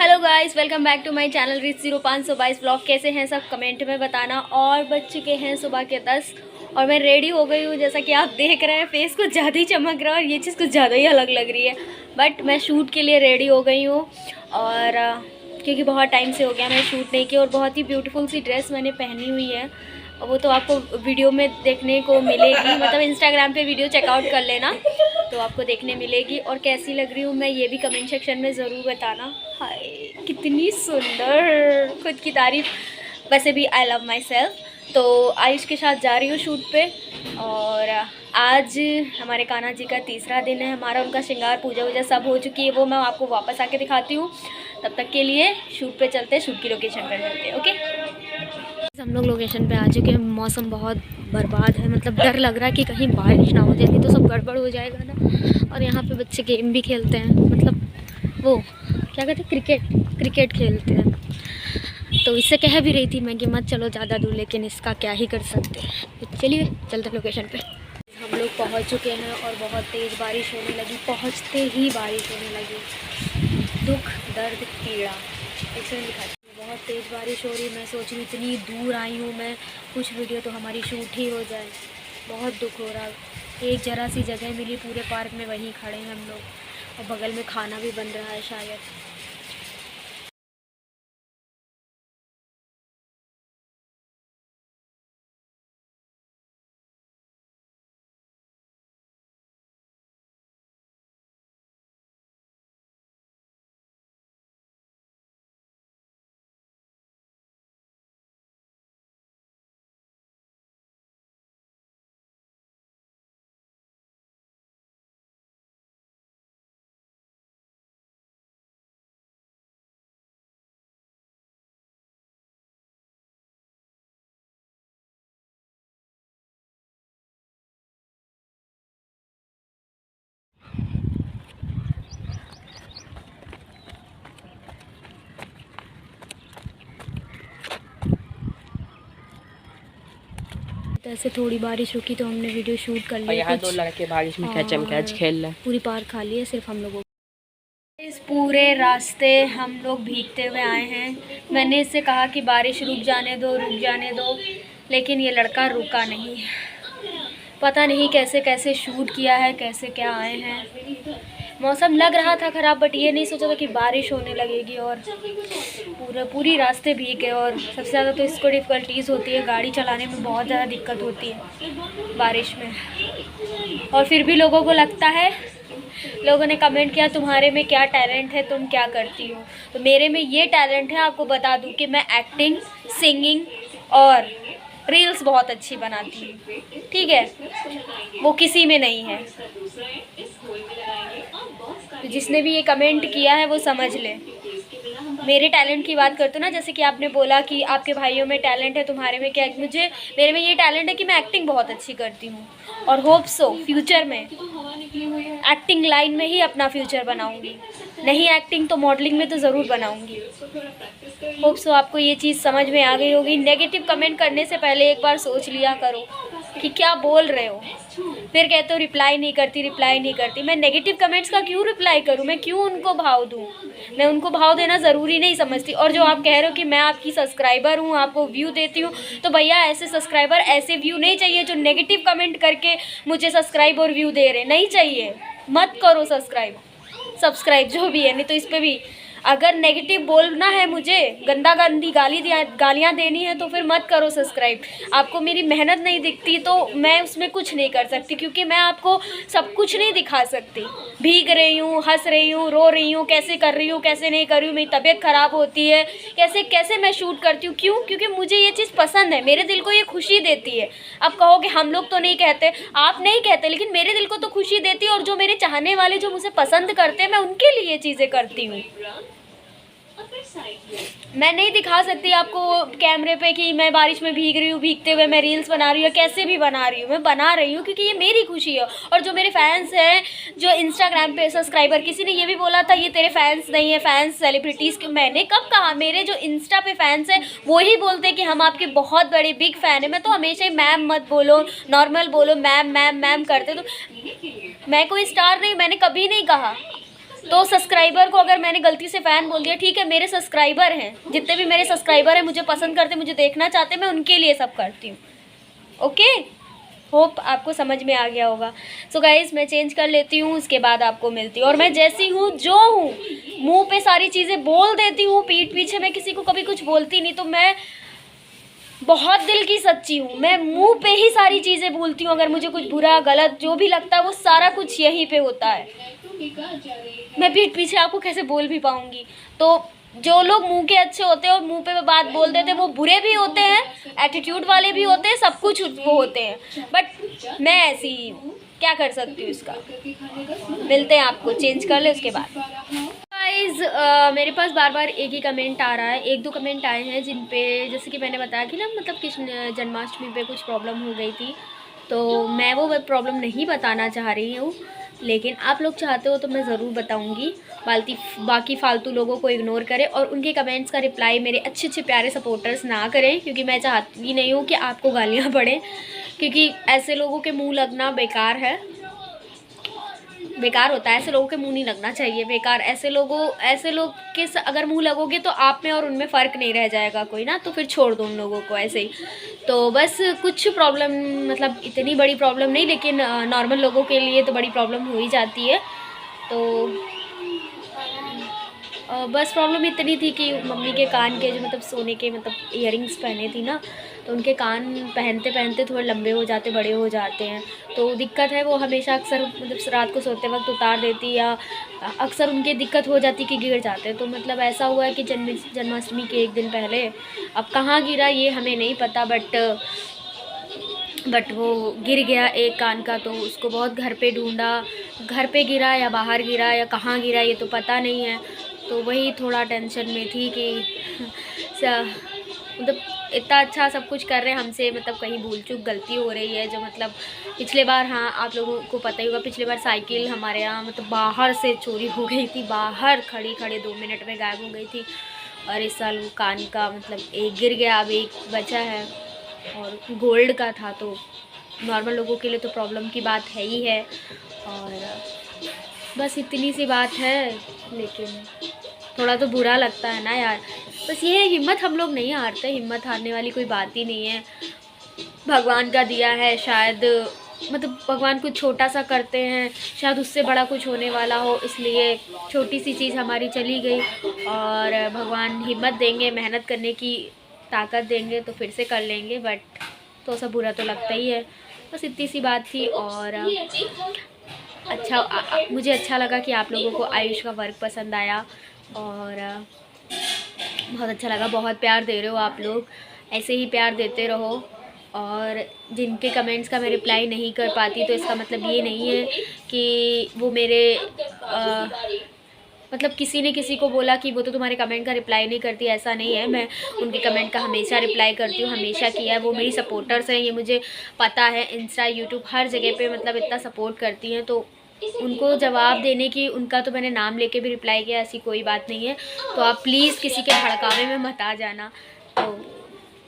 Hello guys, welcome back to my channel rich 0522 blog. कैसे हैं सब कमेंट में बताना। और बज चुके हैं सुबह के 10 और मैं रेडी हो गई हूँ। जैसा कि आप देख रहे हैं फेस कुछ ज़्यादा ही चमक रहा है और ये चीज़ कुछ ज़्यादा ही अलग लग रही है, बट मैं शूट के लिए रेडी हो गई हूँ। और क्योंकि बहुत टाइम से हो गया मैं शूट नहीं की, और बहुत ही ब्यूटीफुल सी ड्रेस मैंने पहनी हुई है। वो तो आपको वीडियो में देखने को मिलेगी, मतलब इंस्टाग्राम पे वीडियो चेकआउट कर लेना तो आपको देखने मिलेगी। और कैसी लग रही हूँ मैं ये भी कमेंट सेक्शन में ज़रूर बताना। हाय कितनी सुंदर, खुद की तारीफ। वैसे भी आई लव माई सेल्फ। तो आयुष के साथ जा रही हूँ शूट पे। और आज हमारे कान्हा जी का तीसरा दिन है हमारा। उनका श्रृंगार पूजा वूजा सब हो चुकी है, वो मैं आपको वापस आके दिखाती हूँ। तब तक के लिए शूट पे चलते हैं, शूट की लोकेशन पर चलते हैं। ओके, हम लोग लोकेशन पे आ चुके हैं। मौसम बहुत बर्बाद है, मतलब डर लग रहा है कि कहीं बारिश ना हो जाए, नहीं तो सब गड़बड़ हो जाएगा ना। और यहाँ पे बच्चे गेम भी खेलते हैं, मतलब वो क्या कहते हैं, क्रिकेट खेलते हैं। तो इससे कह भी रही थी मैं कि मत चलो ज़्यादा दूर, लेकिन इसका क्या ही कर सकते हैं। तो चलिए चलते हैं लोकेशन पे। हम लोग पहुँच चुके हैं और बहुत तेज़ बारिश होने लगी। पहुँचते ही बारिश होने लगी। दुख दर्द पीड़ा ऐसे दिखाती। बहुत तेज़ बारिश हो रही है। मैं सोच रही इतनी दूर आई हूँ मैं, कुछ वीडियो तो हमारी शूट ही हो जाए। बहुत दुख हो रहा है। एक जरा सी जगह मिली पूरे पार्क में, वहीं खड़े हैं हम लोग, और बगल में खाना भी बन रहा है शायद। ऐसे थोड़ी बारिश रुकी तो हमने वीडियो शूट कर लिया। यहाँ दो लड़के बारिश में कैचम कैच खेल रहे हैं। पूरी पार्क खाली है, सिर्फ हम लोगों। इस पूरे रास्ते हम लोग भीगते हुए आए हैं। मैंने इससे कहा कि बारिश रुक जाने दो, लेकिन ये लड़का रुका नहीं। पता नहीं कैसे कैसे शूट किया है, कैसे क्या आए हैं। मौसम लग रहा था ख़राब, बट ये नहीं सोचा था कि बारिश होने लगेगी। और पूरी रास्ते भीग गए। और सबसे ज़्यादा तो इसको डिफ़िकल्टीज़ होती है, गाड़ी चलाने में बहुत ज़्यादा दिक्कत होती है बारिश में। और फिर भी लोगों को लगता है, लोगों ने कमेंट किया तुम्हारे में क्या टैलेंट है, तुम क्या करती हो। तो मेरे में ये टैलेंट है, आपको बता दूं कि मैं एक्टिंग, सिंगिंग और रील्स बहुत अच्छी बनाती हूँ। ठीक है, वो किसी में नहीं है। तो जिसने भी ये कमेंट किया है वो समझ ले। मेरे टैलेंट की बात करते हो ना, जैसे कि आपने बोला कि आपके भाइयों में टैलेंट है, तुम्हारे में क्या। मेरे में ये टैलेंट है कि मैं एक्टिंग बहुत अच्छी करती हूँ। और होप सो फ्यूचर में एक्टिंग लाइन में ही अपना फ्यूचर बनाऊंगी। नहीं एक्टिंग तो मॉडलिंग में तो ज़रूर बनाऊंगी। होप सो आपको ये चीज़ समझ में आ गई होगी। नेगेटिव कमेंट करने से पहले एक बार सोच लिया करो कि क्या बोल रहे हो। फिर कहते हो रिप्लाई नहीं करती। मैं नेगेटिव कमेंट्स का क्यों रिप्लाई करूँ, मैं क्यों उनको भाव दूँ। मैं उनको भाव देना ज़रूरी नहीं समझती। और जो आप कह रहे हो कि मैं आपकी सब्सक्राइबर हूँ, आपको व्यू देती हूँ, तो भैया ऐसे सब्सक्राइबर, ऐसे व्यू नहीं चाहिए जो नेगेटिव कमेंट करके मुझे सब्सक्राइब और व्यू दे रहे। नहीं चाहिए, मत करो सब्सक्राइब जो भी है। नहीं तो इस पर भी अगर नेगेटिव बोलना है, मुझे गंदी गालियाँ देनी है, तो फिर मत करो सब्सक्राइब। आपको मेरी मेहनत नहीं दिखती तो मैं उसमें कुछ नहीं कर सकती, क्योंकि मैं आपको सब कुछ नहीं दिखा सकती। भीग रही हूँ, हंस रही हूँ, रो रही हूँ, कैसे कर रही हूँ, कैसे नहीं कर रही हूँ, मेरी तबीयत ख़राब होती है, कैसे कैसे मैं शूट करती हूँ। क्यों? क्योंकि मुझे ये चीज़ पसंद है, मेरे दिल को ये खुशी देती है। अब कहोगे हम लोग तो नहीं कहते, आप नहीं कहते, लेकिन मेरे दिल को तो खुशी देती है। और जो मेरे चाहने वाले, जो मुझे पसंद करते हैं, मैं उनके लिए ये चीज़ें करती हूँ। मैं नहीं दिखा सकती आपको कैमरे पे कि मैं बारिश में भीग रही हूँ, भीगते हुए मैं रील्स बना रही हूँ, कैसे भी बना रही हूँ। मैं बना रही हूँ क्योंकि ये मेरी खुशी है। और जो मेरे फैंस हैं, जो इंस्टाग्राम पे सब्सक्राइबर, किसी ने ये भी बोला था ये तेरे फैंस नहीं है, फैंस सेलिब्रिटीज़ के। मैंने कब कहा? मेरे जो इंस्टा पे फैंस हैं वो ही बोलते हैं कि हम आपके बहुत बड़े बिग फ़ैन हैं। मैं तो हमेशा ही मैम मत बोलो, नॉर्मल बोलो, मैम मैम मैम करते। तो मैं कोई स्टार नहीं, मैंने कभी नहीं कहा। तो सब्सक्राइबर को अगर मैंने गलती से फ़ैन बोल दिया, ठीक है, मेरे सब्सक्राइबर हैं, जितने भी मेरे सब्सक्राइबर हैं, मुझे पसंद करते, मुझे देखना चाहते, मैं उनके लिए सब करती हूँ। ओके, होप आपको समझ में आ गया होगा। सो गाइस, मैं चेंज कर लेती हूँ, उसके बाद आपको मिलती हूँ। और मैं जैसी हूँ, जो हूँ, मुंह पे सारी चीज़ें बोल देती हूँ, पीठ पीछे मैं किसी को कभी कुछ बोलती नहीं। तो मैं बहुत दिल की सच्ची हूँ, मैं मुंह पे ही सारी चीज़ें बोलती हूँ। अगर मुझे कुछ बुरा गलत जो भी लगता है, वो सारा कुछ यहीं पे होता है। मैं पीठ पीछे आपको कैसे बोल भी पाऊँगी। तो जो लोग मुंह के अच्छे होते हैं और मुंह पे बात बोल देते हैं, वो बुरे भी होते हैं, एटीट्यूड वाले भी होते हैं, सब कुछ वो होते हैं। बट मैं ऐसी ही हूँ, क्या कर सकती हूँ इसका। मिलते हैं, आपको चेंज कर ले उसके बाद। गाइस, मेरे पास बार बार एक ही कमेंट आ रहा है, एक दो कमेंट आए हैं जिन पे, जैसे कि मैंने बताया कि ना, मतलब कृष्ण जन्माष्टमी पे कुछ प्रॉब्लम हो गई थी, तो मैं वो प्रॉब्लम नहीं बताना चाह रही हूँ, लेकिन आप लोग चाहते हो तो मैं ज़रूर बताऊँगी। बाकी फ़ालतू लोगों को इग्नोर करें और उनके कमेंट्स का रिप्लाई मेरे अच्छे अच्छे प्यारे सपोर्टर्स ना करें, क्योंकि मैं चाहती नहीं हूँ कि आपको गालियाँ पड़ें, क्योंकि ऐसे लोगों के मुँह लगना बेकार है, बेकार होता है। ऐसे लोगों के मुंह नहीं लगना चाहिए, बेकार। ऐसे लोग के अगर मुंह लगोगे तो आप में और उनमें फ़र्क नहीं रह जाएगा कोई ना, तो फिर छोड़ दो उन लोगों को ऐसे ही। तो बस कुछ प्रॉब्लम, मतलब इतनी बड़ी प्रॉब्लम नहीं, लेकिन नॉर्मल लोगों के लिए तो बड़ी प्रॉब्लम हो ही जाती है। तो बस प्रॉब्लम इतनी थी कि मम्मी के कान के जो, मतलब सोने के, मतलब इयररिंग्स पहने थी ना, तो उनके कान पहनते पहनते थोड़े लंबे हो जाते, बड़े हो जाते हैं। तो दिक्कत है, वो हमेशा अक्सर, मतलब रात को सोते वक्त उतार देती, या अक्सर उनकी दिक्कत हो जाती कि गिर जाते। तो मतलब ऐसा हुआ है कि जन्माष्टमी के एक दिन पहले, अब कहाँ गिरा ये हमें नहीं पता, बट वो गिर गया एक कान का। तो उसको बहुत घर पे ढूंढा, घर पे गिरा या बाहर गिरा या कहाँ गिरा ये तो पता नहीं है। तो वही थोड़ा टेंशन में थी कि मतलब इतना अच्छा सब कुछ कर रहे हैं हमसे, मतलब कहीं भूल चूक गलती हो रही है। जो मतलब पिछले बार, हाँ आप लोगों को पता ही होगा, पिछले बार साइकिल हमारे यहाँ मतलब बाहर से चोरी हो गई थी, बाहर खड़ी 2 मिनट में गायब हो गई थी। और इस साल वो कान का, मतलब एक गिर गया, अब एक बचा है, और गोल्ड का था। तो नॉर्मल लोगों के लिए तो प्रॉब्लम की बात है ही है। और बस इतनी सी बात है, लेकिन थोड़ा तो बुरा लगता है ना यार। बस ये है, हिम्मत हम लोग नहीं हारते, हिम्मत हारने वाली कोई बात ही नहीं है। भगवान का दिया है, शायद मतलब भगवान कुछ छोटा सा करते हैं, शायद उससे बड़ा कुछ होने वाला हो, इसलिए छोटी सी चीज़ हमारी चली गई। और भगवान हिम्मत देंगे, मेहनत करने की ताकत देंगे तो फिर से कर लेंगे। बट तो सब बुरा तो लगता ही है। बस इतनी सी बात थी। और अच्छा, मुझे अच्छा लगा कि आप लोगों को आयुष का वर्क पसंद आया, और बहुत अच्छा लगा। बहुत प्यार दे रहे हो आप लोग, ऐसे ही प्यार देते रहो। और जिनके कमेंट्स का मैं रिप्लाई नहीं कर पाती, तो इसका मतलब ये नहीं है कि वो मेरे मतलब किसी ने किसी को बोला कि वो तो तुम्हारे कमेंट का रिप्लाई नहीं करती, ऐसा नहीं है। मैं उनके कमेंट का हमेशा रिप्लाई करती हूँ, हमेशा किया है। वो मेरी सपोर्टर्स हैं, ये मुझे पता है। इंस्टा, यूट्यूब, हर जगह पे मतलब इतना सपोर्ट करती हैं, तो उनको जवाब देने की, उनका तो मैंने नाम लेके भी रिप्लाई किया, ऐसी कोई बात नहीं है। तो आप प्लीज़ किसी के भड़कावे में मत आ जाना। तो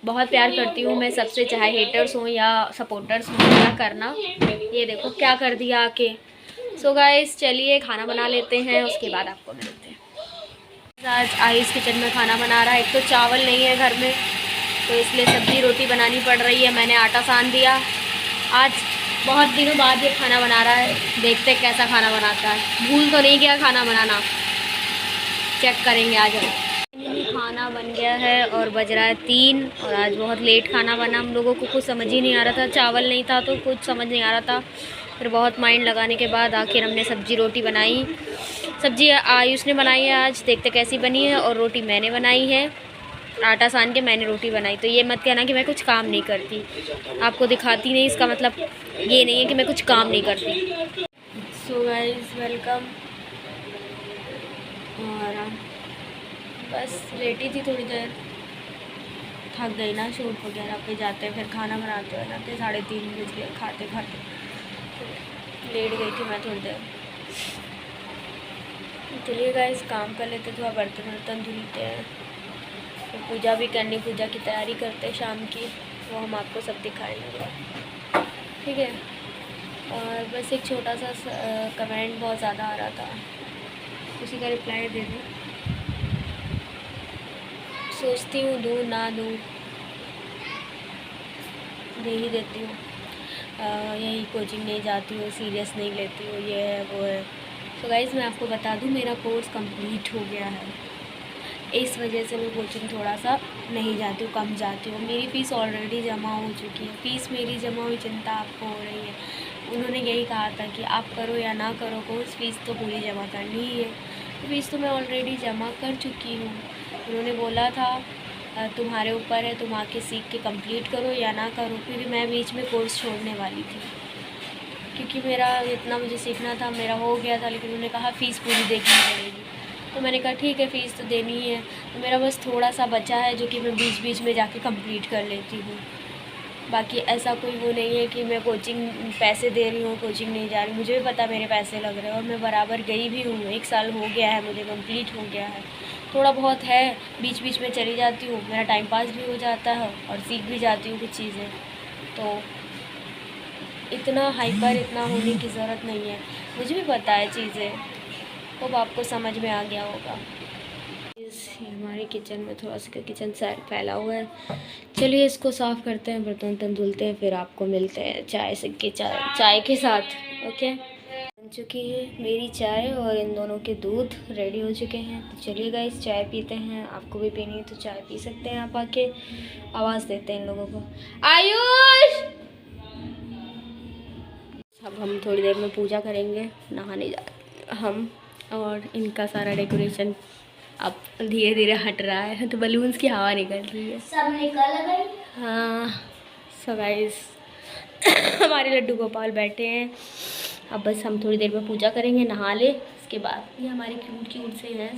बहुत प्यार करती हूँ मैं सबसे, चाहे हेटर्स हों या सपोर्टर्स हों, क्या करना। ये देखो क्या कर दिया आके। सो गाइस, चलिए खाना बना लेते हैं, उसके बाद आपको मिलते हैं। आज आयुष किचन में खाना बना रहा है। एक तो चावल नहीं है घर में, तो इसलिए सब्ज़ी रोटी बनानी पड़ रही है। मैंने आटा सान दिया। आज बहुत दिनों बाद ये खाना बना रहा है, देखते कैसा खाना बनाता है। भूल तो नहीं गया खाना बनाना, चेक करेंगे आज हम। खाना बन गया है और बज रहा है 3, और आज बहुत लेट खाना बना। हम लोगों को कुछ समझ ही नहीं आ रहा था, चावल नहीं था तो कुछ समझ नहीं आ रहा था। फिर बहुत माइंड लगाने के बाद आखिर हमने सब्ज़ी रोटी बनाई। सब्ज़ी आयुष ने बनाई है आज, देखते कैसी बनी है। और रोटी मैंने बनाई है, आटा सान के मैंने रोटी बनाई। तो ये मत कहना कि मैं कुछ काम नहीं करती, आपको दिखाती नहीं, इसका मतलब ये नहीं है कि मैं कुछ काम नहीं करती। So guys, welcome. और बस लेटी थी थोड़ी देर, थक गई ना, शूट वगैरह पे जाते फिर खाना बनाते हो जाते, 3:30 बज गए खाते खाते, तो लेट गई थी मैं थोड़ी देर। चलिए गाइस, काम कर लेते, थोड़ा बर्तन वर्तन धुलते हैं, तो पूजा भी करनी, पूजा की तैयारी करते हैं शाम की, वो हम आपको सब दिखाएंगे, ठीक है। और बस एक छोटा सा कमेंट बहुत ज़्यादा आ रहा था उसी का रिप्लाई दे दूँ। सोचती हूँ दूँ ना दूँ, दे ही देती हूँ। यही कोचिंग नहीं जाती हूँ, सीरियस नहीं लेती हूँ, ये है वो है। तो गाइज़ मैं आपको बता दूँ, मेरा कोर्स कंप्लीट हो गया है। इस वजह से मैं कोचिंग थोड़ा सा नहीं जाती हूँ, कम जाती हूँ। मेरी फ़ीस ऑलरेडी जमा हो चुकी है। फ़ीस मेरी जमा हुई चिंता आपको हो रही है। उन्होंने यही कहा था कि आप करो या ना करो कोर्स, फ़ीस तो पूरी जमा करनी ही है। फ़ीस तो मैं ऑलरेडी जमा कर चुकी हूँ। उन्होंने बोला था तुम्हारे ऊपर है, तुम आके सीख के कंप्लीट करो या ना करो, क्योंकि मैं बीच में कोर्स छोड़ने वाली थी, क्योंकि मेरा इतना मुझे सीखना था, मेरा हो गया था। लेकिन उन्होंने कहा फ़ीस पूरी देखनी पड़ेगी, तो मैंने कहा ठीक है, फ़ीस तो देनी ही है। तो मेरा बस थोड़ा सा बचा है जो कि मैं बीच बीच में जाके कंप्लीट कर लेती हूँ। बाकी ऐसा कोई वो नहीं है कि मैं कोचिंग पैसे दे रही हूँ, कोचिंग नहीं जा रही। मुझे भी पता मेरे पैसे लग रहे हैं और मैं बराबर गई भी हूँ। 1 साल हो गया है, मुझे कंप्लीट हो गया है। थोड़ा बहुत है, बीच बीच में चली जाती हूँ, मेरा टाइम पास भी हो जाता है और सीख भी जाती हूँ कुछ चीज़ें। तो इतना हाइपर इतना होने की ज़रूरत नहीं है, मुझे भी पता है चीज़ें, तो आपको समझ में आ गया होगा। हमारे किचन में थोड़ा सा किचन साइड फैला हुआ है। चलिए इसको साफ़ करते हैं, बर्तन वर्तन धुलते हैं, फिर आपको मिलते हैं चाय के साथ। ओके, बन चुकी है मेरी चाय और इन दोनों के दूध रेडी हो चुके हैं। तो चलिए गाइस चाय पीते हैं। आपको भी पीनी है तो चाय पी सकते हैं आप आके। आवाज़ देते हैं इन लोगों को। आयुष, अब हम थोड़ी देर में पूजा करेंगे, नहाने जा हम, और इनका सारा डेकोरेशन अब धीरे धीरे हट रहा है। तो बलून्स की हवा निकल रही है, सब निकल गई। हाँ सो गाइस हमारे लड्डू गोपाल बैठे हैं। अब बस हम थोड़ी देर में पूजा करेंगे, नहा ले, उसके बाद ये हमारे क्यूट से हैं,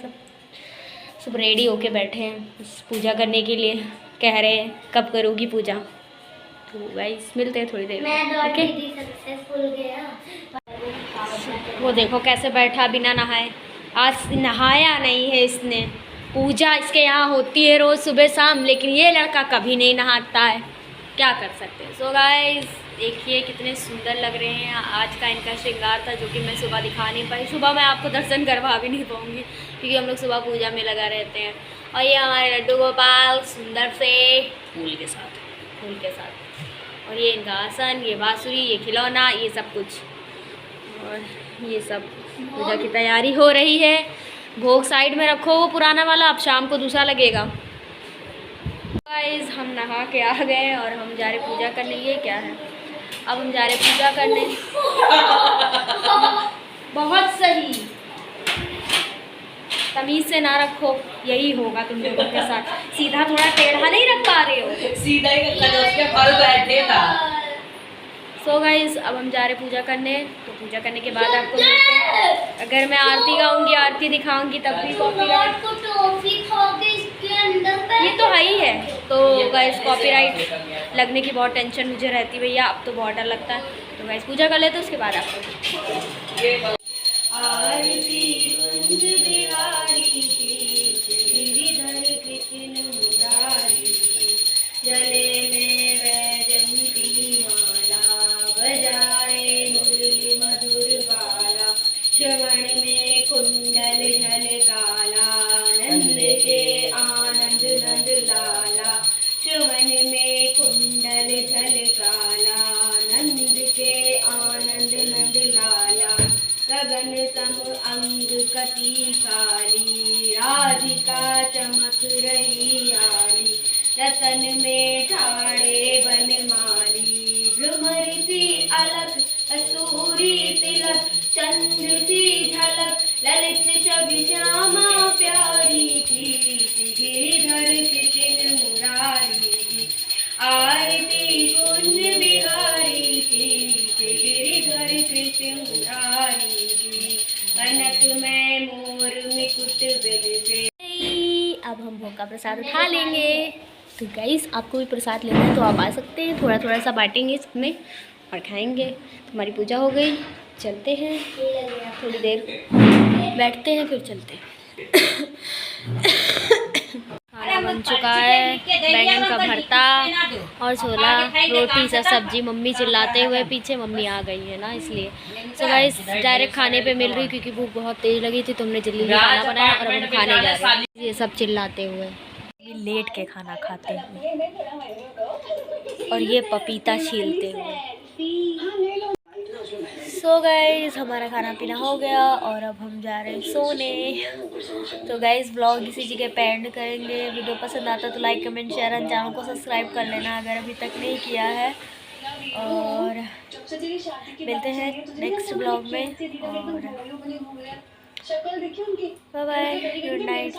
सब रेडी होके बैठे हैं बस पूजा करने के लिए। कह रहे हैं कब करोगी पूजा। तो गाइस मिलते हैं थोड़ी देर में। ओके, वो देखो कैसे बैठा बिना नहाए। आज नहाया नहीं है इसने। पूजा इसके यहाँ होती है रोज़ सुबह शाम, लेकिन ये लड़का कभी नहीं नहाता है, क्या कर सकते हैं। सो गाइस देखिए कितने सुंदर लग रहे हैं। आज का इनका श्रृंगार था जो कि मैं सुबह दिखा नहीं पाई। सुबह मैं आपको दर्शन करवा भी नहीं पाऊँगी क्योंकि हम लोग सुबह पूजा में लगा रहते हैं। और ये हमारे लड्डू गोपाल सुंदर से फूल के साथ, और ये इनका आसन, ये बाँसुरी, ये खिलौना, ये सब कुछ, और ये सब पूजा की तैयारी हो रही है। भोग साइड में रखो वो पुराना वाला, अब शाम को दूसरा लगेगा। गाइस हम नहा के आ गए और हम जा रहे पूजा करने। ये क्या है, अब हम जा रहे पूजा करने। बहुत सही, तमीज़ से ना रखो, यही होगा तुम लोगों के साथ। सीधा थोड़ा टेढ़ा नहीं रख पा रहे हो, सीधा ही उसके फल बैठे था। सो गाइस अब हम जा रहे पूजा करने। तो पूजा करने के बाद आपको मिलते हैं। अगर मैं आरती गाऊंगी, आरती दिखाऊंगी तब भी कॉपीराइट, ये तो है ही है। तो गाइस कॉपीराइट लगने की बहुत टेंशन मुझे रहती भैया, अब तो बहुत डर लगता है। तो गाइस पूजा कर लेते उसके बाद आपको आरती जले में वैजंती माला, बजाए मुरली मधुर बाला, श्रवण में कुंडल झलकाला, नंद के आनंद नंद लाला, श्रवण में कुंडल झलकाला, नंद के आनंद नंद लाला, गगन सम अंग कटी काली, राधिका चमक रही आली, रतन में ठाड़े बनमाली, भ्रमर सी अलख कस्तूरी तिलक, चंद्र सी झलक ललित छवि श्यामा प्यारी थी, गिरिधर कृष्ण मुरारी थी, आरती कुंज बिहारी थी, गिरिधर कृष्ण मुरारी थी, कनक में मोर मुकुट बिल से। अब हम भोग का प्रसाद उठा लेंगे। तो गाइस आपको भी प्रसाद लेना है तो आप आ सकते हैं, थोड़ा थोड़ा सा बांटेंगे सबमें और खाएंगे। तो हमारी पूजा हो गई, चलते हैं, थोड़ी देर बैठते हैं फिर चलते हैं। खाना बन चुका है, बैंगन का भरता और छोला रोटी से सब्जी। मम्मी चिल्लाते हुए पीछे, मम्मी आ गई है ना इसलिए। सो गाइस डायरेक्ट खाने पे मिल रही क्योंकि भूख बहुत तेज लगी थी, तुमने जल्दी खाना बनाया और अब हम खाने जा रहे हैं। ये सब चिल्लाते हुए, ये लेट के खाना खाते हुए और ये पपीता छीलते हुए। सो गाइस हमारा खाना पीना हो गया और अब हम जा रहे हैं सोने। तो गाइस ब्लॉग इसी जगह पे एंड करेंगे। वीडियो पसंद आता तो like comment share and channel को सब्सक्राइब कर लेना अगर अभी तक नहीं किया है। और मिलते हैं नेक्स्ट ब्लॉग में और बाय बाय, गुड नाइट।